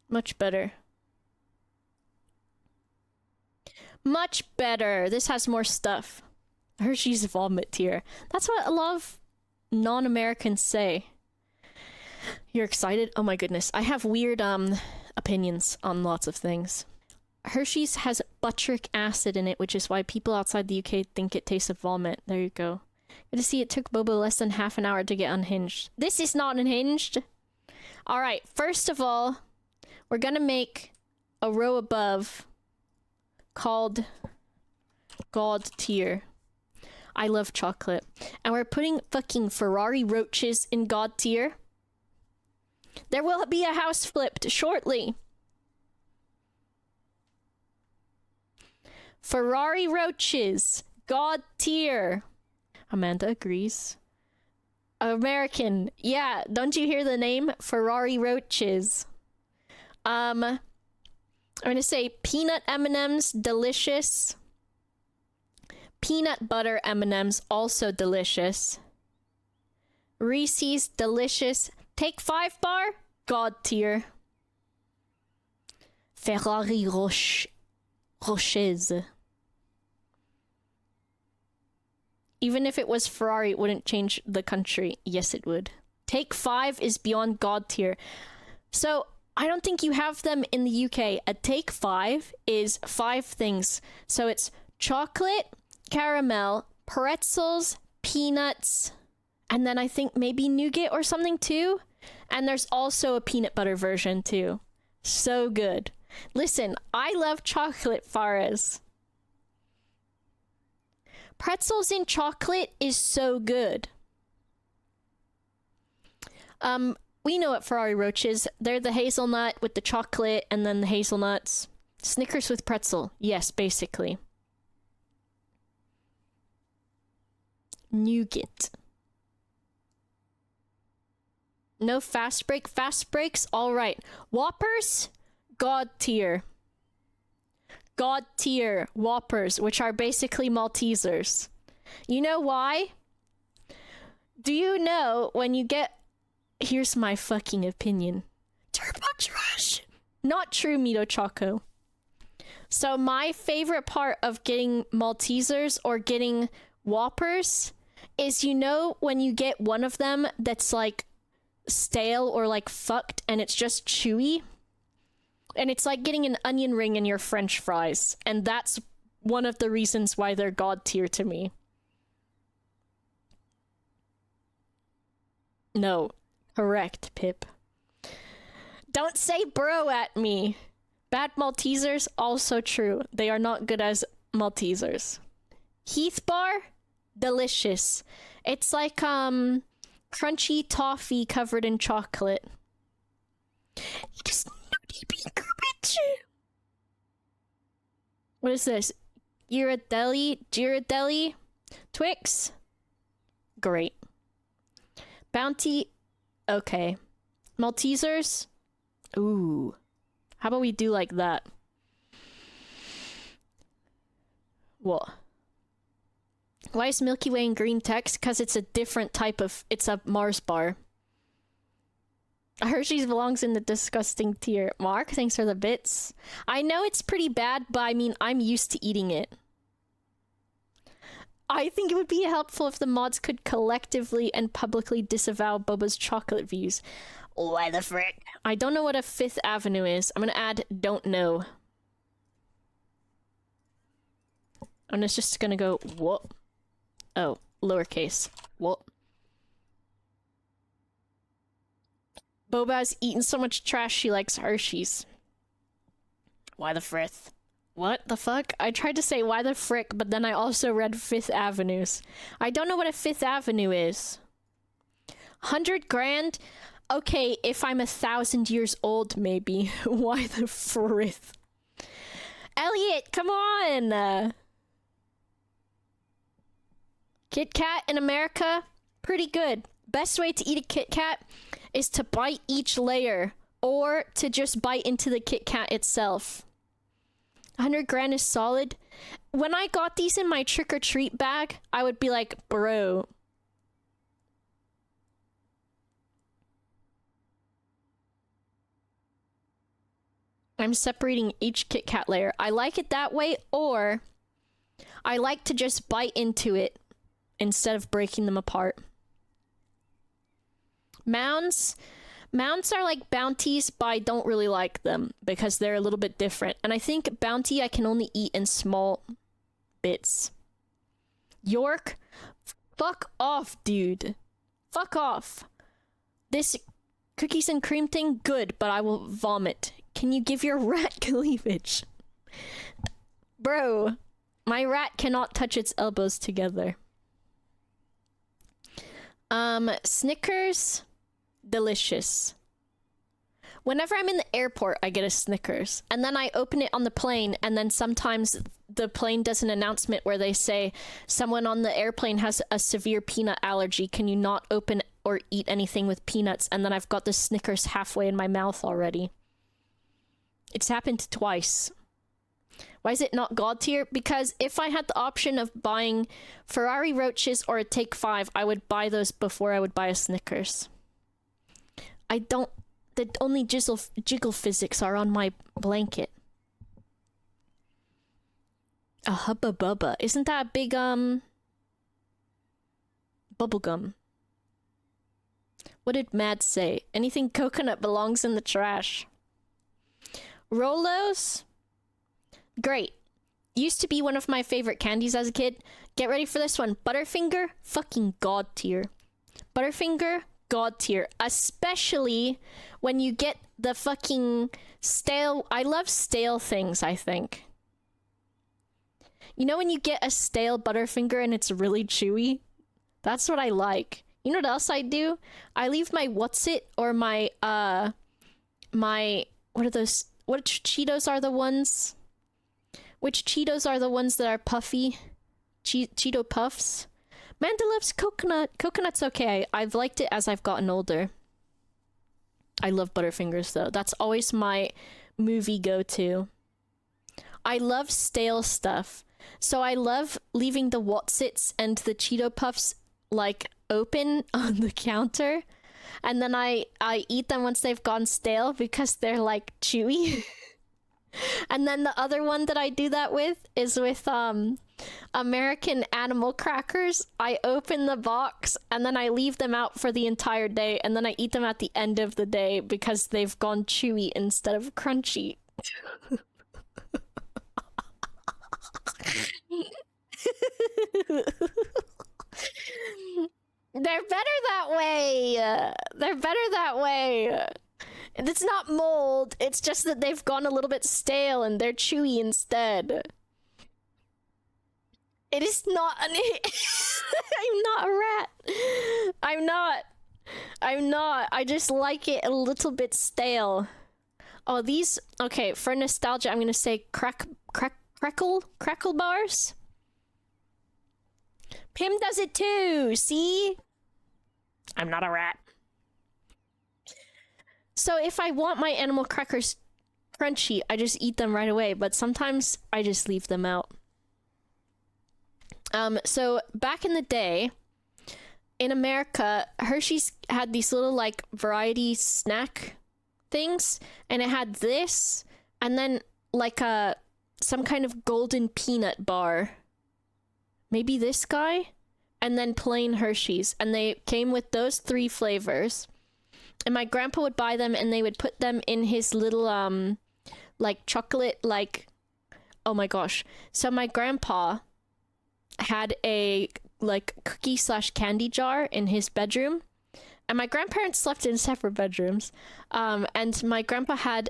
Much better. Much better. This has more stuff. Hershey's vomit tier. That's what a lot of non-Americans say. You're excited? Oh my goodness. I have weird opinions on lots of things. Hershey's has butyric acid in it, which is why people outside the UK think it tastes of vomit. There you go. Good to see it took Bobo less than half an hour to get unhinged. This is not unhinged. Alright, first of all, we're gonna make a row above called God tier. I love chocolate. And we're putting fucking Ferrari roaches in God tier. There will be a house flipped shortly. Ferrari roaches, God tier. Amanda agrees. American, yeah, don't you hear the name? Ferrari roaches. I'm gonna say peanut M&Ms, delicious. Peanut butter M&Ms, also delicious. Reese's, delicious. Take 5 bar, God tier. Ferrari roches. Even if it was Ferrari, it wouldn't change the country. Yes, it would. Take 5 is beyond God tier. So, I don't think you have them in the UK. A Take 5 is 5 things. So it's chocolate, caramel, pretzels, peanuts, and then I think maybe nougat or something too. And there's also a peanut butter version too. So good. Listen, I love chocolate, Faraz. Pretzels in chocolate is so good. We know what Ferrari Roach is. They're the hazelnut with the chocolate and then the hazelnuts. Snickers with pretzel. Yes, basically. Nougat. No fast break. Fast breaks, all right. Whoppers, God tier. God tier Whoppers, which are basically Maltesers. You know why? Do you know when you get... Here's my fucking opinion. Turbo trash. Not true, Mito Choco. So my favorite part of getting Maltesers or getting Whoppers is, you know, when you get one of them that's like stale or like fucked and it's just chewy, and it's like getting an onion ring in your French fries, and that's one of the reasons why they're God tier to me. No, correct, Pip. Don't say bro at me. Bad Maltesers, also true. They are not good as Maltesers. Heath bar, delicious. It's like crunchy toffee covered in chocolate. Just what is this? Ghirardelli? Twix? Great. Bounty? Okay. Maltesers? Ooh. How about we do like that? What? Why is Milky Way in green text? Because it's a different type of... It's a Mars bar. Hershey's belongs in the disgusting tier. Mark, thanks for the bits. I know it's pretty bad, but I mean, I'm used to eating it. I think it would be helpful if the mods could collectively and publicly disavow Boba's chocolate views. Why the frick? I don't know what a Fifth Avenue is. I'm gonna add don't know. And it's just gonna go, what? Oh, lowercase. What? Boba's eaten so much trash she likes Hershey's. Why the frith? What the fuck? I tried to say why the frick, but then I also read Fifth Avenues. I don't know what a Fifth Avenue is. 100 grand? Okay, if I'm 1,000 years old, maybe. Why the frith? Elliot, come on! Kit Kat in America? Pretty good. Best way to eat a Kit Kat is to bite each layer, or to just bite into the Kit Kat itself. 100 grand is solid. When I got these in my trick-or-treat bag, I would be like, bro. I'm separating each Kit Kat layer. I like it that way, or I like to just bite into it instead of breaking them apart. Mounds are like Bounties, but I don't really like them because they're a little bit different. And I think Bounty I can only eat in small bits. York, fuck off, dude. Fuck off. This cookies and cream thing, good, but I will vomit. Can you give your rat cleavage? Bro, my rat cannot touch its elbows together. Snickers, delicious. Whenever I'm in the airport, I get a Snickers, and then I open it on the plane, and then sometimes the plane does an announcement where they say, someone on the airplane has a severe peanut allergy. Can you not open or eat anything with peanuts? And then I've got the Snickers halfway in my mouth already. It's happened twice. Why is it not God tier? Because if I had the option of buying Ferrari Roaches or a Take 5, I would buy those before I would buy a Snickers. The only jiggle physics are on my blanket. A Hubba Bubba. Isn't that a big, bubblegum? What did Mad say? Anything coconut belongs in the trash. Rolos? Great. Used to be one of my favorite candies as a kid. Get ready for this one. Butterfinger? Fucking God tier. Butterfinger? God tier. Especially when you get the fucking stale... I love stale things, I think. You know when you get a stale Butterfinger and it's really chewy? That's what I like. You know what else I do? I leave my What's-It or my, what are those... What Cheetos are the ones? Which Cheetos are the ones that are puffy? Cheeto Puffs? Manda loves coconut. Coconut's okay. I've liked it as I've gotten older. I love Butterfingers though. That's always my movie go-to. I love stale stuff. So I love leaving the What's-Its and the Cheeto Puffs like open on the counter. And then I eat them once they've gone stale because they're like chewy. And then the other one that I do that with is with American Animal Crackers. I open the box and then I leave them out for the entire day, and then I eat them at the end of the day because they've gone chewy instead of crunchy. They're better that way. They're better that way. It's not mold, it's just that they've gone a little bit stale and they're chewy instead. It is not an... I'm not a rat. I'm not. I just like it a little bit stale. Oh, these... Okay, for nostalgia, I'm gonna say crackle bars? Pim does it too, see? I'm not a rat. So if I want my animal crackers crunchy, I just eat them right away, but sometimes I just leave them out. So back in the day, in America, Hershey's had these little like variety snack things, and it had this, and then like some kind of golden peanut bar. Maybe this guy? And then plain Hershey's, and they came with those 3 flavors. And my grandpa would buy them, and they would put them in his little, like, chocolate, like... Oh my gosh. So my grandpa had a, like, cookie/candy jar in his bedroom. And my grandparents slept in separate bedrooms. And my grandpa had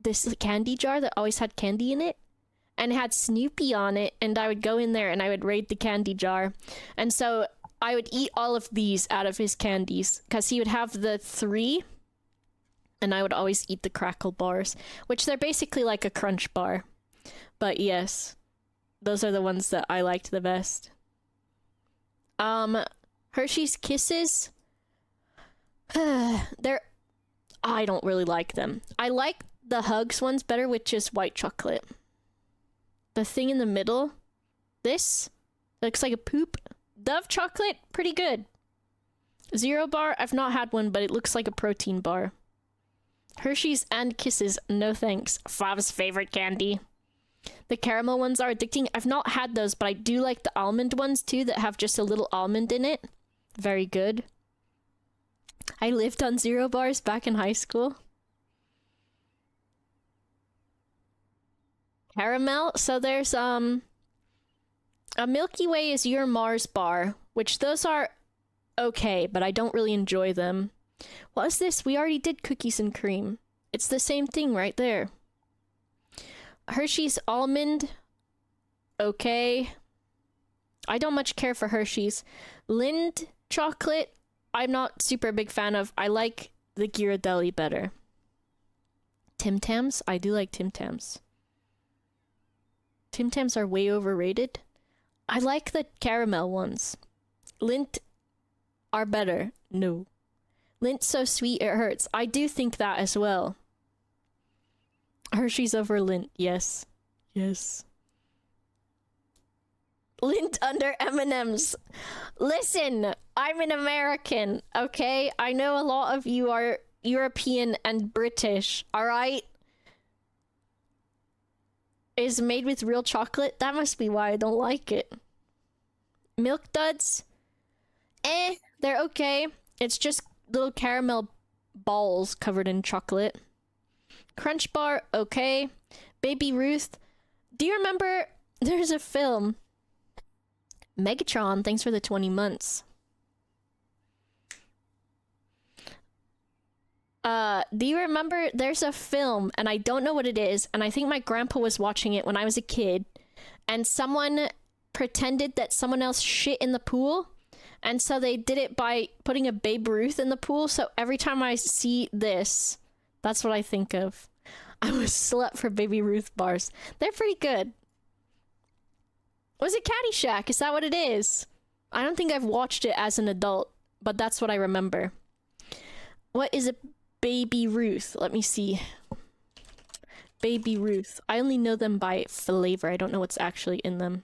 this candy jar that always had candy in it. And it had Snoopy on it, and I would go in there and I would raid the candy jar. And so... I would eat all of these out of his candies, because he would have the 3, and I would always eat the crackle bars, which they're basically like a crunch bar. But yes, those are the ones that I liked the best. Hershey's Kisses, I don't really like them. I like the Hugs ones better with just white chocolate. The thing in the middle, this looks like a poop. Dove chocolate, pretty good. Zero bar, I've not had one, but it looks like a protein bar. Hershey's and Kisses, no thanks. Fav's favorite candy. The caramel ones are addicting. I've not had those, but I do like the almond ones too that have just a little almond in it. Very good. I lived on Zero bars back in high school. Caramel. So there's a Milky Way is your Mars bar, which those are okay, but I don't really enjoy them. What is this? We already did cookies and cream. It's the same thing right there. Hershey's almond. Okay. I don't much care for Hershey's. Lind chocolate, I'm not super big fan of. I like the Ghirardelli better. Tim Tams? I do like Tim Tams. Tim Tams are way overrated. I like the caramel ones. Lindt are better. No. Lint's so sweet it hurts. I do think that as well. Hershey's over Lindt. Yes. Yes. Lindt under M&M's. Listen, I'm an American, okay? I know a lot of you are European and British, alright? Is made with real chocolate? That must be why I don't like it. Milk Duds? They're okay. It's just little caramel balls covered in chocolate. Crunch Bar, okay. Baby Ruth. Do you remember there's a film? Megatron, thanks for the 20 months. Do you remember there's a film, and I don't know what it is, and I think my grandpa was watching it when I was a kid, and someone pretended that someone else shit in the pool, and so they did it by putting a Babe Ruth in the pool, so every time I see this, that's what I think of. I was slut for Baby Ruth bars. They're pretty good. Was it Caddyshack? Is that what it is? I don't think I've watched it as an adult, but that's what I remember. What is a Baby Ruth? Let me see. Baby Ruth. I only know them by flavor. I don't know what's actually in them.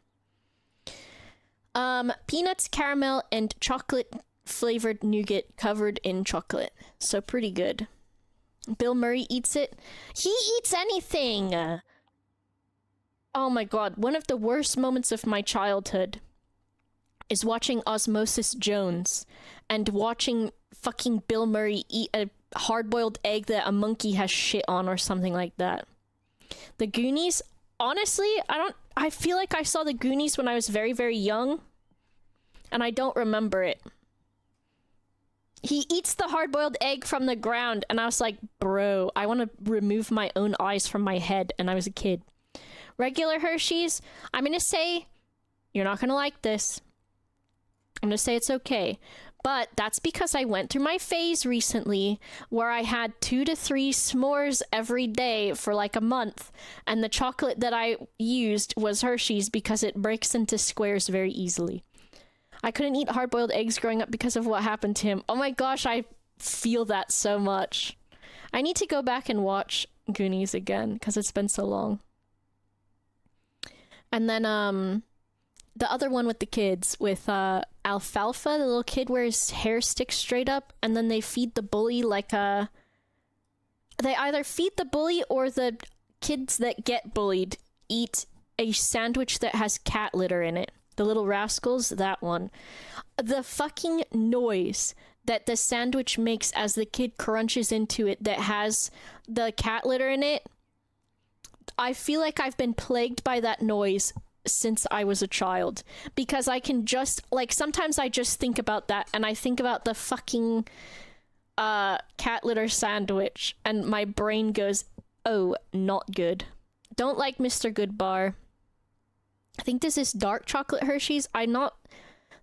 Peanuts, caramel, and chocolate flavored nougat covered in chocolate. So pretty good. Bill Murray eats it. He eats anything! Oh my god, one of the worst moments of my childhood is watching Osmosis Jones and watching fucking Bill Murray eat a hard-boiled egg that a monkey has shit on or something like that. The Goonies, honestly, I feel like I saw the Goonies when I was very, very young, and I don't remember it. He eats the hard-boiled egg from the ground, and I was like, bro, I want to remove my own eyes from my head, and I was a kid. Regular Hershey's, I'm gonna say, you're not gonna like this. I'm gonna say it's okay. But that's because I went through my phase recently where I had 2 to 3 s'mores every day for like a month. And the chocolate that I used was Hershey's because it breaks into squares very easily. I couldn't eat hard-boiled eggs growing up because of what happened to him. Oh my gosh, I feel that so much. I need to go back and watch Goonies again because it's been so long. And then, the other one with the kids, with, Alfalfa, the little kid where his hair sticks straight up, and then they feed the bully like a... They either feed the bully or the kids that get bullied eat a sandwich that has cat litter in it. The Little Rascals, that one. The fucking noise that the sandwich makes as the kid crunches into it that has the cat litter in it, I feel like I've been plagued by that noise since I was a child, because I can just, like, sometimes I just think about that, and I think about the fucking cat litter sandwich, and my brain goes, oh, not good. Don't like Mr. Goodbar. I think this is dark chocolate Hershey's. I'm not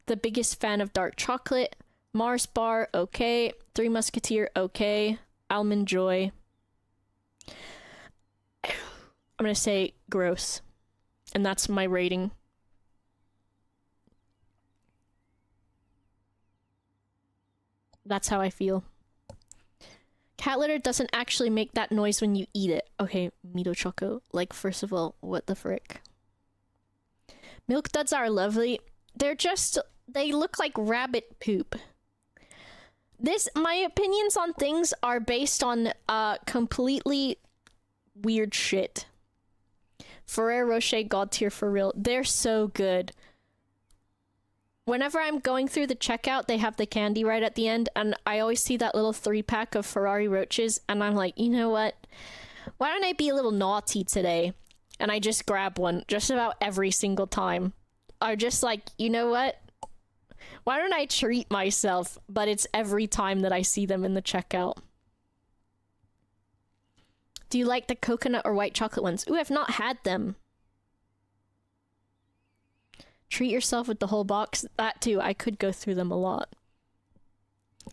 the biggest fan of dark chocolate. Mars bar, okay. Three Musketeer, okay. Almond Joy. I'm gonna say gross. And that's my rating. That's how I feel. Cat litter doesn't actually make that noise when you eat it. Okay, Mito Choco. Like, first of all, what the frick? Milk Duds are lovely. They're just... They look like rabbit poop. My opinions on things are based on completely weird shit. Ferrero Rocher God tier for real. They're so good. Whenever I'm going through the checkout, they have the candy right at the end, and I always see that little 3-pack of Ferrari Roaches, and I'm like, you know what? Why don't I be a little naughty today? And I just grab one just about every single time. I'm just like, you know what? Why don't I treat myself? But it's every time that I see them in the checkout. Do you like the coconut or white chocolate ones? Ooh, I've not had them. Treat yourself with the whole box. That too, I could go through them a lot.